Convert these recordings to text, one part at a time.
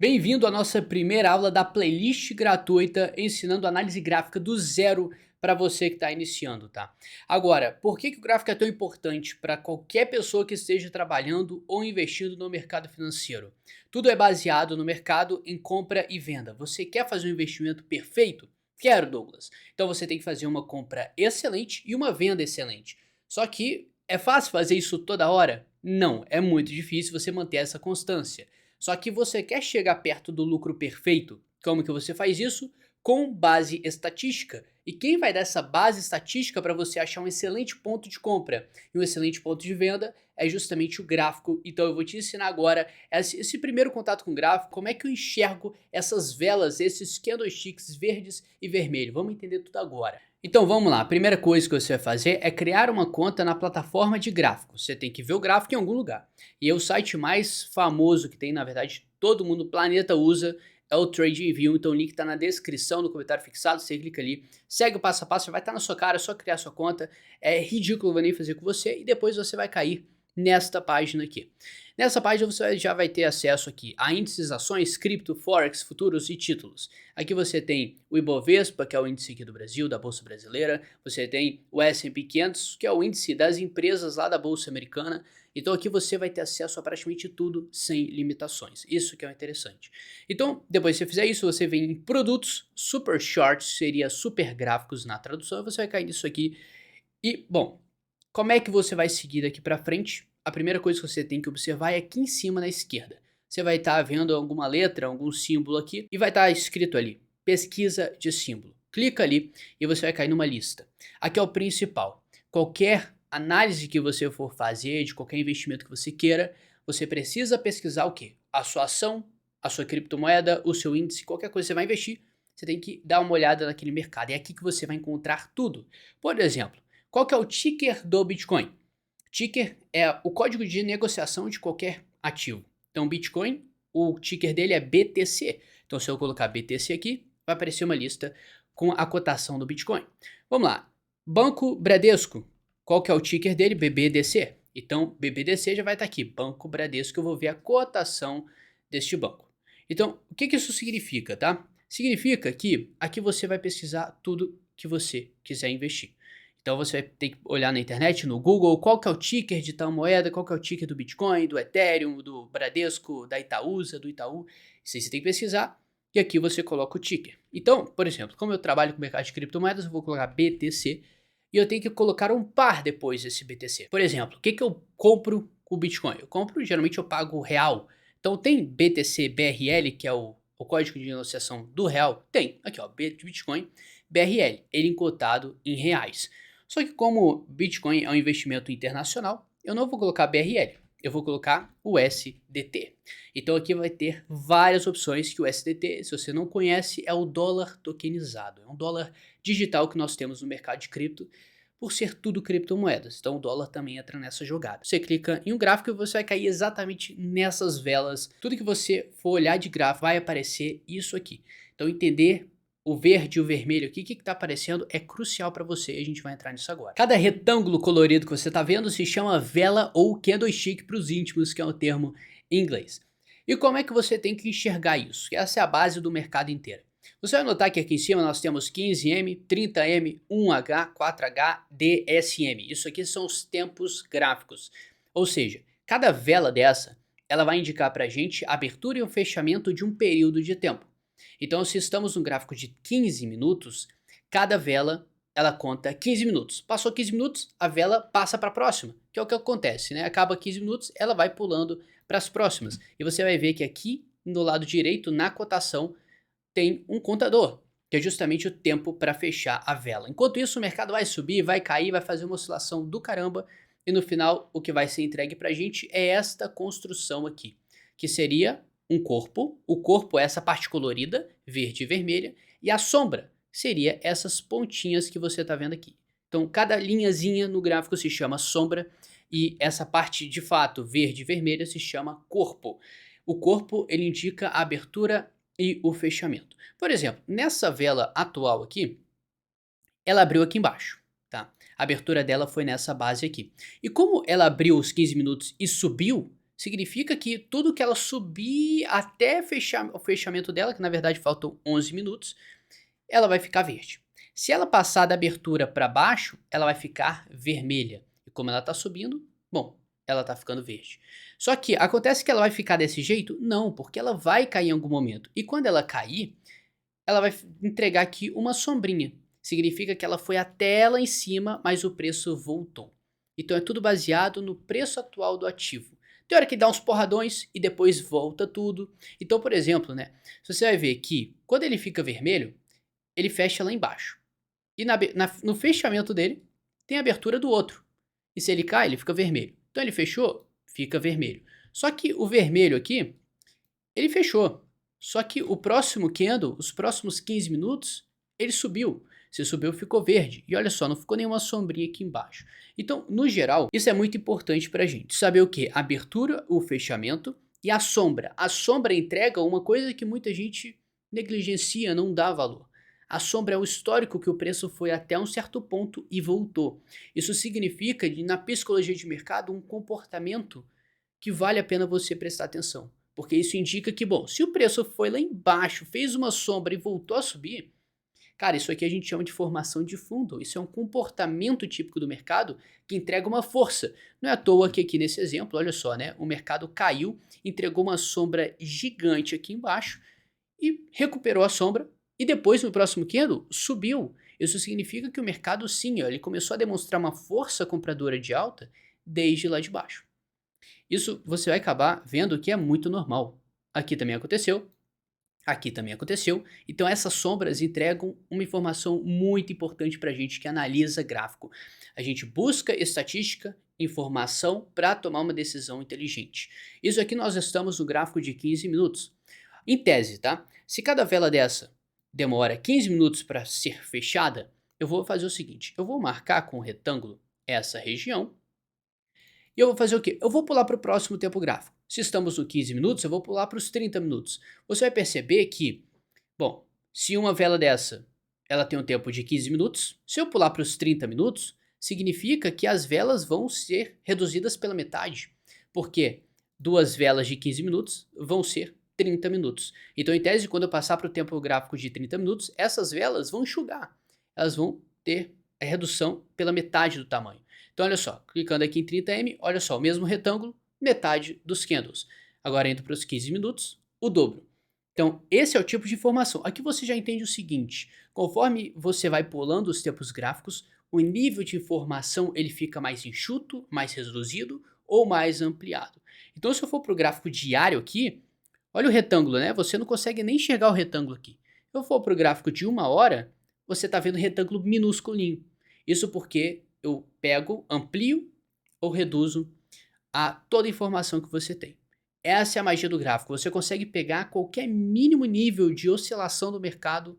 Bem-vindo à nossa primeira aula da playlist gratuita ensinando análise gráfica do zero para você que está iniciando, tá? Agora, por que o gráfico é tão importante para qualquer pessoa que esteja trabalhando ou investindo no mercado financeiro? Tudo é baseado no mercado em compra e venda. Você quer fazer um investimento perfeito? Quero, Douglas. Então você tem que fazer uma compra excelente e uma venda excelente. Só que é fácil fazer isso toda hora? Não, é muito difícil você manter essa constância. Só que você quer chegar perto do lucro perfeito. Como que você faz isso? Com base estatística. E quem vai dar essa base estatística para você achar um excelente ponto de compra e um excelente ponto de venda é justamente o gráfico. Então eu vou te ensinar agora esse primeiro contato com o gráfico, como é que eu enxergo essas velas, esses candlesticks verdes e vermelhos. Vamos entender tudo agora. Então vamos lá, a primeira coisa que você vai fazer é criar uma conta na plataforma de gráficos. Você tem que ver o gráfico em algum lugar. E é o site mais famoso que tem, na verdade, todo mundo no planeta usa, é o TradingView. Então o link está na descrição, no comentário fixado, você clica ali, segue o passo a passo, vai estar na sua cara, é só criar sua conta. É ridículo, eu vou nem fazer com você e depois você vai cair nesta página aqui. Nessa página você já vai ter acesso aqui a índices, ações, cripto, forex, futuros e títulos. Aqui você tem o Ibovespa, que é o índice aqui do Brasil, da Bolsa Brasileira. Você tem o S&P 500, que é o índice das empresas lá da Bolsa Americana. Então aqui você vai ter acesso a praticamente tudo sem limitações. Isso que é o interessante. Então, depois que você fizer isso, você vem em produtos, super shorts, seria super gráficos na tradução, você vai cair nisso aqui. E, bom, como é que você vai seguir daqui para frente? A primeira coisa que você tem que observar é aqui em cima na esquerda. Você vai estar vendo alguma letra, algum símbolo aqui e vai estar escrito ali, pesquisa de símbolo. Clica ali e você vai cair numa lista. Aqui é o principal. Qualquer análise que você for fazer, de qualquer investimento que você queira, você precisa pesquisar o quê? A sua ação, a sua criptomoeda, o seu índice, qualquer coisa que você vai investir, você tem que dar uma olhada naquele mercado. É aqui que você vai encontrar tudo. Por exemplo, qual que é o ticker do Bitcoin? Ticker é o código de negociação de qualquer ativo. Então, Bitcoin, o ticker dele é BTC. Então, se eu colocar BTC aqui, vai aparecer uma lista com a cotação do Bitcoin. Vamos lá. Banco Bradesco, qual que é o ticker dele? BBDC. Então, BBDC já vai estar aqui. Banco Bradesco, eu vou ver a cotação deste banco. Então, o que isso significa, tá? Significa que aqui você vai pesquisar tudo que você quiser investir. Então você vai ter que olhar na internet, no Google, qual que é o ticker de tal moeda, qual que é o ticker do Bitcoin, do Ethereum, do Bradesco, da Itaúsa, do Itaú. Isso aí você tem que pesquisar e aqui você coloca o ticker. Então, por exemplo, como eu trabalho com o mercado de criptomoedas, eu vou colocar BTC e eu tenho que colocar um par depois desse BTC. Por exemplo, o que eu compro com o Bitcoin? Eu compro, geralmente eu pago real. Então tem BTC BRL, que é o código de negociação do real? Tem, aqui ó, Bitcoin BRL, ele cotado em reais. Só que como Bitcoin é um investimento internacional, eu não vou colocar BRL, eu vou colocar o SDT. Então aqui vai ter várias opções que o SDT, se você não conhece, é o dólar tokenizado. É um dólar digital que nós temos no mercado de cripto, por ser tudo criptomoedas. Então o dólar também entra nessa jogada. Você clica em um gráfico e você vai cair exatamente nessas velas. Tudo que você for olhar de gráfico vai aparecer isso aqui. Então entender o verde e o vermelho aqui, o que está aparecendo é crucial para você e a gente vai entrar nisso agora. Cada retângulo colorido que você está vendo se chama vela ou candlestick para os íntimos, que é o termo em inglês. E como é que você tem que enxergar isso? Essa é a base do mercado inteiro. Você vai notar que aqui em cima nós temos 15M, 30M, 1H, 4H, DSM. Isso aqui são os tempos gráficos. Ou seja, cada vela dessa, ela vai indicar para a gente a abertura e o fechamento de um período de tempo. Então, se estamos num gráfico de 15 minutos, cada vela ela conta 15 minutos. Passou 15 minutos, a vela passa para a próxima, que é o que acontece, né? Acaba 15 minutos, ela vai pulando para as próximas. E você vai ver que aqui no lado direito, na cotação, tem um contador, que é justamente o tempo para fechar a vela. Enquanto isso, o mercado vai subir, vai cair, vai fazer uma oscilação do caramba, e no final, o que vai ser entregue para a gente é esta construção aqui, que seria um corpo. O corpo é essa parte colorida, verde e vermelha, e a sombra seria essas pontinhas que você está vendo aqui. Então, cada linhazinha no gráfico se chama sombra, e essa parte de fato verde e vermelha se chama corpo. O corpo ele indica a abertura e o fechamento. Por exemplo, nessa vela atual aqui, ela abriu aqui embaixo, tá? A abertura dela foi nessa base aqui. E como ela abriu os 15 minutos e subiu, significa que tudo que ela subir até fechar o fechamento dela, que na verdade faltam 11 minutos, ela vai ficar verde. Se ela passar da abertura para baixo, ela vai ficar vermelha. E como ela está subindo, bom, ela está ficando verde. Só que acontece que ela vai ficar desse jeito? Não, porque ela vai cair em algum momento. E quando ela cair, ela vai entregar aqui uma sombrinha. Significa que ela foi até lá em cima, mas o preço voltou. Então é tudo baseado no preço atual do ativo. Tem hora que dá uns porradões e depois volta tudo. Então, por exemplo, né, você vai ver que quando ele fica vermelho, ele fecha lá embaixo. E no fechamento dele, tem a abertura do outro. E se ele cai, ele fica vermelho. Então ele fechou, fica vermelho. Só que o vermelho aqui, ele fechou. Só que o próximo candle, os próximos 15 minutos, ele subiu. Se subiu, ficou verde. E olha só, não ficou nenhuma sombrinha aqui embaixo. Então, no geral, isso é muito importante pra gente. Saber o que? A abertura, o fechamento e a sombra. A sombra entrega uma coisa que muita gente negligencia, não dá valor. A sombra é o histórico que o preço foi até um certo ponto e voltou. Isso significa, na psicologia de mercado, um comportamento que vale a pena você prestar atenção. Porque isso indica que, bom, se o preço foi lá embaixo, fez uma sombra e voltou a subir, cara, isso aqui a gente chama de formação de fundo. Isso é um comportamento típico do mercado que entrega uma força. Não é à toa que aqui nesse exemplo, olha só, né? O mercado caiu, entregou uma sombra gigante aqui embaixo e recuperou a sombra e depois no próximo candle subiu. Isso significa que o mercado sim, ó, ele começou a demonstrar uma força compradora de alta desde lá de baixo. Isso você vai acabar vendo que é muito normal. Aqui também aconteceu. Aqui também aconteceu. Então essas sombras entregam uma informação muito importante para a gente que analisa gráfico. A gente busca estatística, informação para tomar uma decisão inteligente. Isso aqui nós estamos no gráfico de 15 minutos. Em tese, tá? Se cada vela dessa demora 15 minutos para ser fechada, eu vou fazer o seguinte. Eu vou marcar com um retângulo essa região. E eu vou fazer o quê? Eu vou pular para o próximo tempo gráfico. Se estamos no 15 minutos, eu vou pular para os 30 minutos. Você vai perceber que, bom, se uma vela dessa, ela tem um tempo de 15 minutos, se eu pular para os 30 minutos, significa que as velas vão ser reduzidas pela metade. Porque duas velas de 15 minutos vão ser 30 minutos. Então, em tese, quando eu passar para o tempo gráfico de 30 minutos, essas velas vão enxugar. Elas vão ter a redução pela metade do tamanho. Então, olha só, clicando aqui em 30M, olha só, o mesmo retângulo, metade dos candles. Agora, indo para os 15 minutos, o dobro. Então, esse é o tipo de informação. Aqui você já entende o seguinte, conforme você vai pulando os tempos gráficos, o nível de informação ele fica mais enxuto, mais reduzido ou mais ampliado. Então, se eu for para o gráfico diário aqui, olha o retângulo, né? Você não consegue nem enxergar o retângulo aqui. Se eu for para o gráfico de 1 hora, você está vendo retângulo minúsculinho. Isso porque eu pego, amplio ou reduzo a toda a informação que você tem. Essa é a magia do gráfico. Você consegue pegar qualquer mínimo nível de oscilação do mercado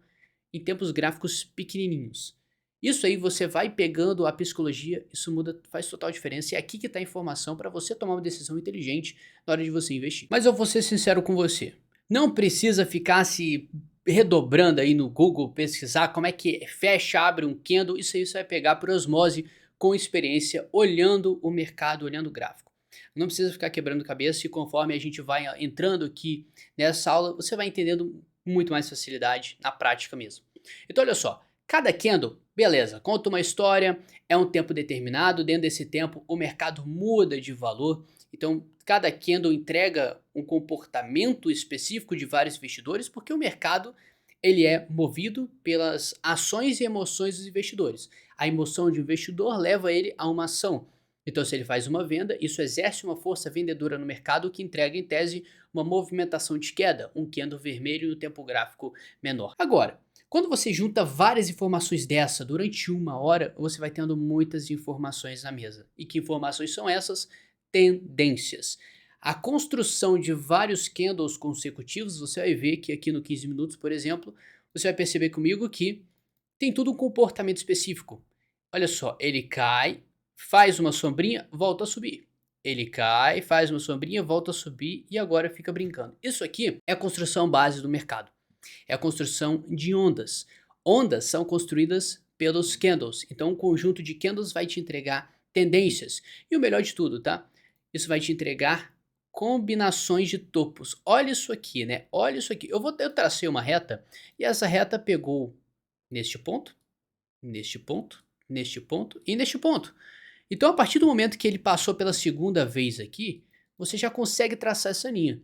em tempos gráficos pequenininhos. Isso aí você vai pegando a psicologia, isso muda, faz total diferença. E é aqui que está a informação para você tomar uma decisão inteligente na hora de você investir. Mas eu vou ser sincero com você. Não precisa ficar se redobrando aí no Google, pesquisar como é que fecha, abre um candle. Isso aí você vai pegar por osmose com experiência, olhando o mercado, olhando o gráfico. Não precisa ficar quebrando cabeça e conforme a gente vai entrando aqui nessa aula, você vai entendendo muito mais facilidade na prática mesmo. Então olha só, cada candle, beleza, conta uma história, é um tempo determinado, dentro desse tempo o mercado muda de valor, então cada candle entrega um comportamento específico de vários investidores, porque o mercado ele é movido pelas ações e emoções dos investidores. A emoção de um investidor leva ele a uma ação. Então, se ele faz uma venda, isso exerce uma força vendedora no mercado que entrega, em tese, uma movimentação de queda, um candle vermelho no tempo gráfico menor. Agora, quando você junta várias informações dessa durante 1 hora, você vai tendo muitas informações na mesa. E que informações são essas? Tendências. A construção de vários candles consecutivos, você vai ver que aqui no 15 minutos, por exemplo, você vai perceber comigo que tem tudo um comportamento específico. Olha só, ele cai, faz uma sombrinha, volta a subir. Ele cai, faz uma sombrinha, volta a subir e agora fica brincando. Isso aqui é a construção base do mercado. É a construção de ondas. Ondas são construídas pelos candles. Então, um conjunto de candles vai te entregar tendências. E o melhor de tudo, tá? Isso vai te entregar combinações de topos. Olha isso aqui, né? Olha isso aqui. Eu tracei uma reta e essa reta pegou neste ponto, neste ponto, neste ponto e neste ponto. Então, a partir do momento que ele passou pela segunda vez aqui, você já consegue traçar essa linha.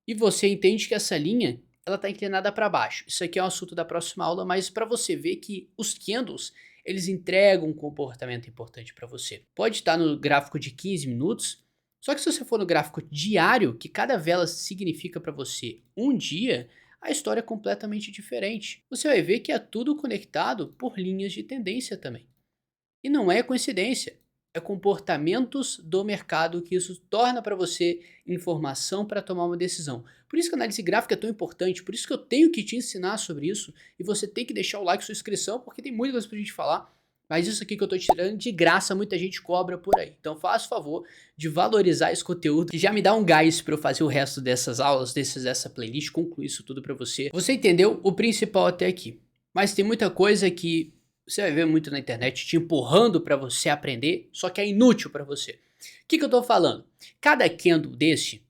E você entende que essa linha, ela está inclinada para baixo. Isso aqui é um assunto da próxima aula, mas para você ver que os candles, eles entregam um comportamento importante para você. Pode estar no gráfico de 15 minutos, só que se você for no gráfico diário, que cada vela significa para você um dia, a história é completamente diferente. Você vai ver que é tudo conectado por linhas de tendência também. E não é coincidência, é comportamentos do mercado que isso torna para você informação para tomar uma decisão. Por isso que a análise gráfica é tão importante, por isso que eu tenho que te ensinar sobre isso e você tem que deixar o like, sua inscrição, porque tem muita coisa pra gente falar. Mas isso aqui que eu tô te tirando de graça, muita gente cobra por aí. Então faça o favor de valorizar esse conteúdo, que já me dá um gás para eu fazer o resto dessas aulas, dessa playlist, concluir isso tudo para você. Você entendeu o principal até aqui. Mas tem muita coisa que você vai ver muito na internet te empurrando para você aprender, só que é inútil para você. O que eu tô falando? Cada candle desse,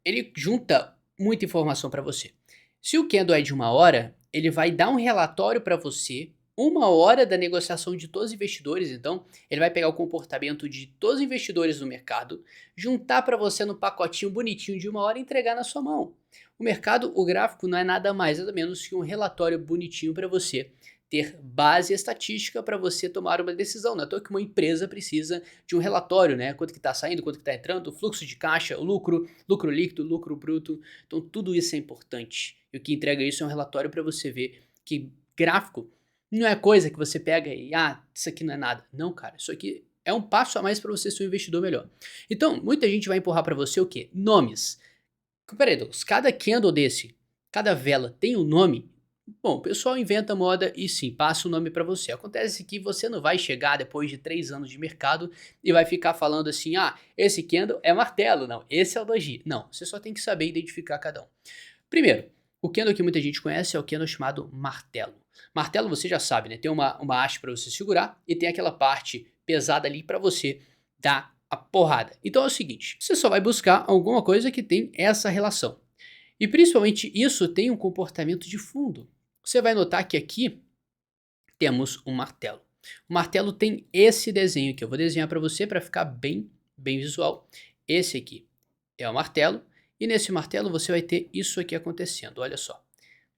ele junta muita informação para você. Se o candle é de 1 hora, ele vai dar um relatório para você, 1 hora da negociação de todos os investidores. Então, ele vai pegar o comportamento de todos os investidores do mercado, juntar para você no pacotinho bonitinho de 1 hora e entregar na sua mão. O mercado, o gráfico não é nada mais nada menos que um relatório bonitinho para você ter base estatística para você tomar uma decisão. Não é à toa que uma empresa precisa de um relatório, né? Quanto que está saindo, quanto que está entrando, o fluxo de caixa, o lucro, lucro líquido, lucro bruto. Então tudo isso é importante. E o que entrega isso é um relatório para você ver que gráfico não é coisa que você pega e, isso aqui não é nada. Não, cara, isso aqui é um passo a mais para você ser um investidor melhor. Então, muita gente vai empurrar para você o quê? Nomes. Peraí, Douglas, cada candle desse, cada vela tem um nome. Bom, o pessoal inventa moda e sim, passa o nome para você. Acontece que você não vai chegar depois de 3 anos de mercado e vai ficar falando assim, esse candle é martelo, não, esse é o doji. Não, você só tem que saber identificar cada um. Primeiro, o candle que muita gente conhece é o candle chamado martelo. Martelo você já sabe, né? Tem uma haste para você segurar e tem aquela parte pesada ali para você dar a porrada. Então é o seguinte, você só vai buscar alguma coisa que tem essa relação. E principalmente isso tem um comportamento de fundo. Você vai notar que aqui temos um martelo. O martelo tem esse desenho aqui. Eu vou desenhar para você para ficar bem visual. Esse aqui é o martelo. E nesse martelo você vai ter isso aqui acontecendo. Olha só.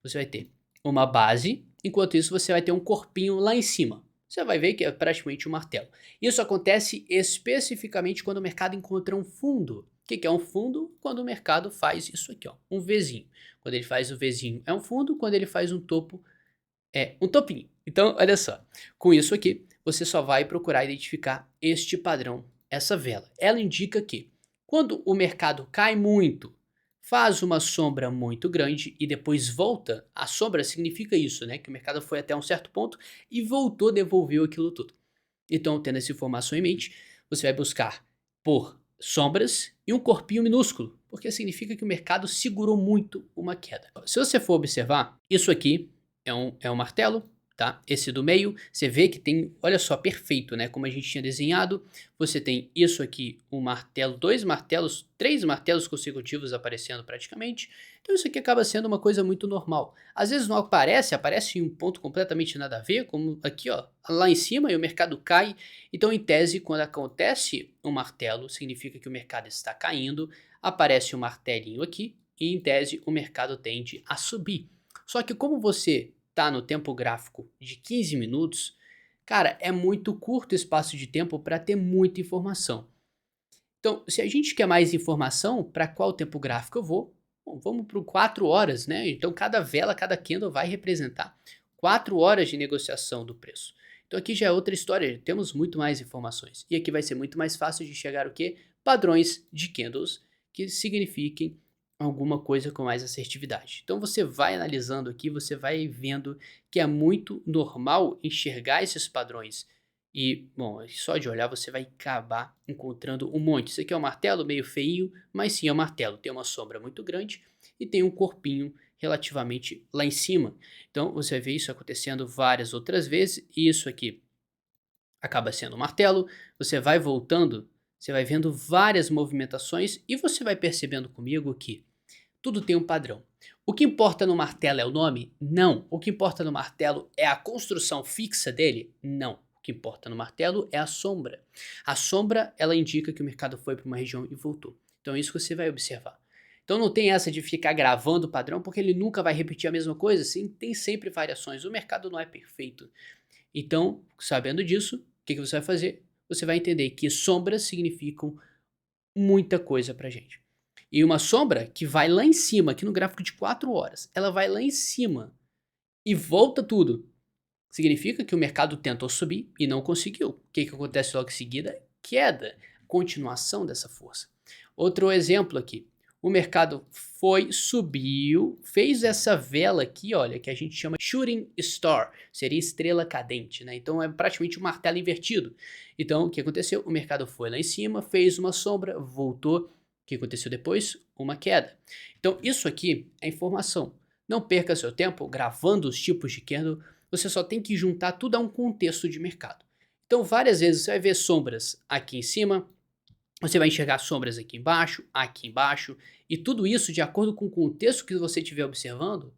Você vai ter uma base. Enquanto isso você vai ter um corpinho lá em cima. Você vai ver que é praticamente um martelo. Isso acontece especificamente quando o mercado encontra um fundo. O que é um fundo? Quando o mercado faz isso aqui, ó, um Vzinho. Quando ele faz o Vzinho é um fundo, quando ele faz um topo é um topinho. Então, olha só, com isso aqui, você só vai procurar identificar este padrão, essa vela. Ela indica que quando o mercado cai muito, faz uma sombra muito grande e depois volta, a sombra significa isso, né? Que o mercado foi até um certo ponto e voltou, devolveu aquilo tudo. Então, tendo essa informação em mente, você vai buscar por sombras e um corpinho minúsculo, porque significa que o mercado segurou muito uma queda. Se você for observar, isso aqui é um martelo, tá? Esse do meio, você vê que tem, olha só, perfeito, né? Como a gente tinha desenhado, você tem isso aqui, um martelo, 2 martelos, 3 martelos consecutivos aparecendo praticamente. Então isso aqui acaba sendo uma coisa muito normal. Às vezes não aparece em um ponto completamente nada a ver, como aqui, ó, lá em cima e o mercado cai. Então, em tese, quando acontece um martelo, significa que o mercado está caindo, aparece um martelinho aqui e, em tese, o mercado tende a subir. Só que como você está no tempo gráfico de 15 minutos, cara, é muito curto o espaço de tempo para ter muita informação. Então, se a gente quer mais informação, para qual tempo gráfico eu vou? Bom, vamos para 4 horas, né? Então, cada vela, cada candle vai representar 4 horas de negociação do preço. Então, aqui já é outra história, temos muito mais informações. E aqui vai ser muito mais fácil de chegar o quê? Padrões de candles que signifiquem alguma coisa com mais assertividade. Então, você vai analisando aqui, você vai vendo que é muito normal enxergar esses padrões e, bom, só de olhar você vai acabar encontrando um monte. Isso aqui é um martelo meio feinho, mas sim é um martelo. Tem uma sombra muito grande e tem um corpinho relativamente lá em cima. Então você vai ver isso acontecendo várias outras vezes. E isso aqui acaba sendo um martelo. Você vai voltando, Você vai vendo várias movimentações e você vai percebendo comigo que tudo tem um padrão. O que importa no martelo é o nome? Não. O que importa no martelo é a construção fixa dele? Não. O que importa no martelo é a sombra. A sombra, ela indica que o mercado foi para uma região e voltou. Então é isso que você vai observar. Então não tem essa de ficar gravando o padrão, porque ele nunca vai repetir a mesma coisa, sim, tem sempre variações. O mercado não é perfeito. Então, sabendo disso, o que você vai fazer? Você vai entender que sombras significam muita coisa pra gente. E uma sombra que vai lá em cima, aqui no gráfico de 4 horas, ela vai lá em cima e volta tudo. Significa que o mercado tentou subir e não conseguiu. O que acontece logo em seguida? Queda, continuação dessa força. Outro exemplo aqui. O mercado foi, subiu, fez essa vela aqui, olha, que a gente chama shooting star, seria estrela cadente, né? Então é praticamente um martelo invertido. Então o que aconteceu? O mercado foi lá em cima, fez uma sombra, voltou. O que aconteceu depois? Uma queda. Então isso aqui é informação. Não perca seu tempo gravando os tipos de candle, você só tem que juntar tudo a um contexto de mercado. Então várias vezes você vai ver sombras aqui em cima, você vai enxergar sombras aqui embaixo, e tudo isso, de acordo com o contexto que você estiver observando,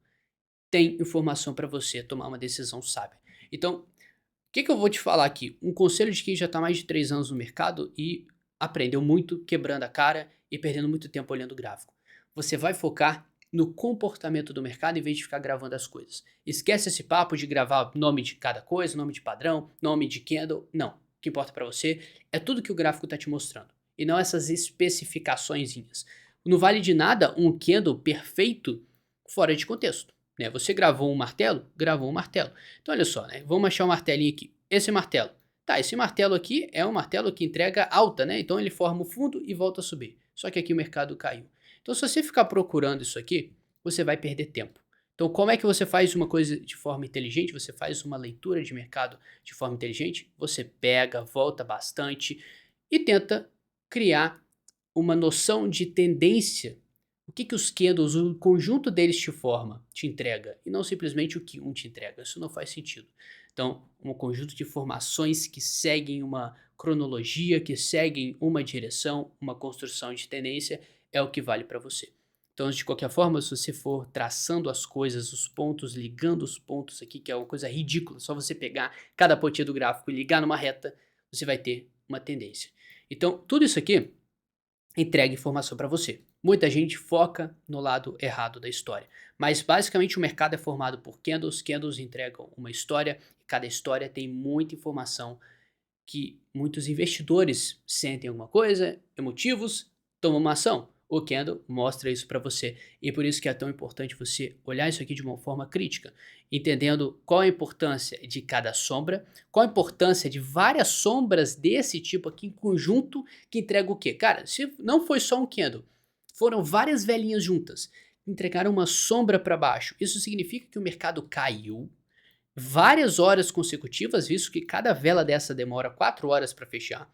tem informação para você tomar uma decisão sábia. Então, o que eu vou te falar aqui? Um conselho de quem já está mais de 3 anos no mercado e aprendeu muito quebrando a cara e perdendo muito tempo olhando o gráfico. Você vai focar no comportamento do mercado em vez de ficar gravando as coisas. Esquece esse papo de gravar nome de cada coisa, nome de padrão, nome de candle. Não. O que importa para você é tudo que o gráfico está te mostrando e não essas especificaçõezinhas. Não vale de nada um candle perfeito fora de contexto, né? Você gravou um martelo? Gravou um martelo. Então olha só, né? Vamos achar um martelinho aqui. Esse martelo. Tá, esse martelo aqui é um martelo que entrega alta, né? Então ele forma o fundo e volta a subir. Só que aqui o mercado caiu. Então se você ficar procurando isso aqui, você vai perder tempo. Então como é que você faz uma coisa de forma inteligente? Você faz uma leitura de mercado de forma inteligente? Você pega, volta bastante e tenta criar uma noção de tendência. O que os candles, o conjunto deles te forma, te entrega, e não simplesmente o que um te entrega. Isso não faz sentido. Então, um conjunto de informações que seguem uma cronologia, que seguem uma direção, uma construção de tendência, é o que vale para você. Então, de qualquer forma, se você for traçando as coisas, os pontos, ligando os pontos aqui, que é uma coisa ridícula, só você pegar cada pontinha do gráfico e ligar numa reta, você vai ter uma tendência. Então, tudo isso aqui entrega informação para você. Muita gente foca no lado errado da história, mas basicamente o mercado é formado por candles, candles entregam uma história, e cada história tem muita informação que muitos investidores sentem alguma coisa, emotivos, tomam uma ação. O candle mostra isso para você e por isso que é tão importante você olhar isso aqui de uma forma crítica, entendendo qual a importância de cada sombra, qual a importância de várias sombras desse tipo aqui em conjunto que entrega o quê? Cara, se não foi só um candle, foram várias velhinhas juntas, entregaram uma sombra para baixo. Isso significa que o mercado caiu várias horas consecutivas, visto que cada vela dessa demora 4 horas para fechar.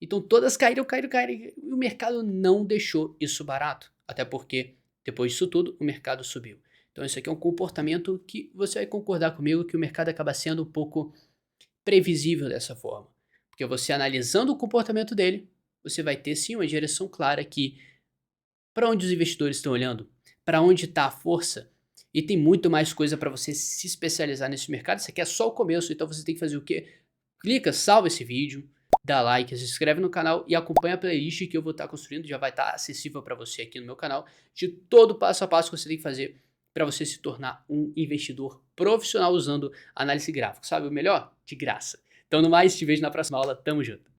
Então todas caíram, e o mercado não deixou isso barato. Até porque, depois disso tudo, o mercado subiu. Então isso aqui é um comportamento que você vai concordar comigo que o mercado acaba sendo um pouco previsível dessa forma. Porque você analisando o comportamento dele, você vai ter sim uma direção clara que para onde os investidores estão olhando, para onde está a força, e tem muito mais coisa para você se especializar nesse mercado. Isso aqui é só o começo, então você tem que fazer o quê? Clica, salva esse vídeo, dá like, se inscreve no canal e acompanha a playlist que eu vou estar construindo, já vai estar acessível para você aqui no meu canal, de todo o passo a passo que você tem que fazer para você se tornar um investidor profissional usando análise gráfica, sabe? O melhor? De graça. Então, no mais, te vejo na próxima aula, tamo junto.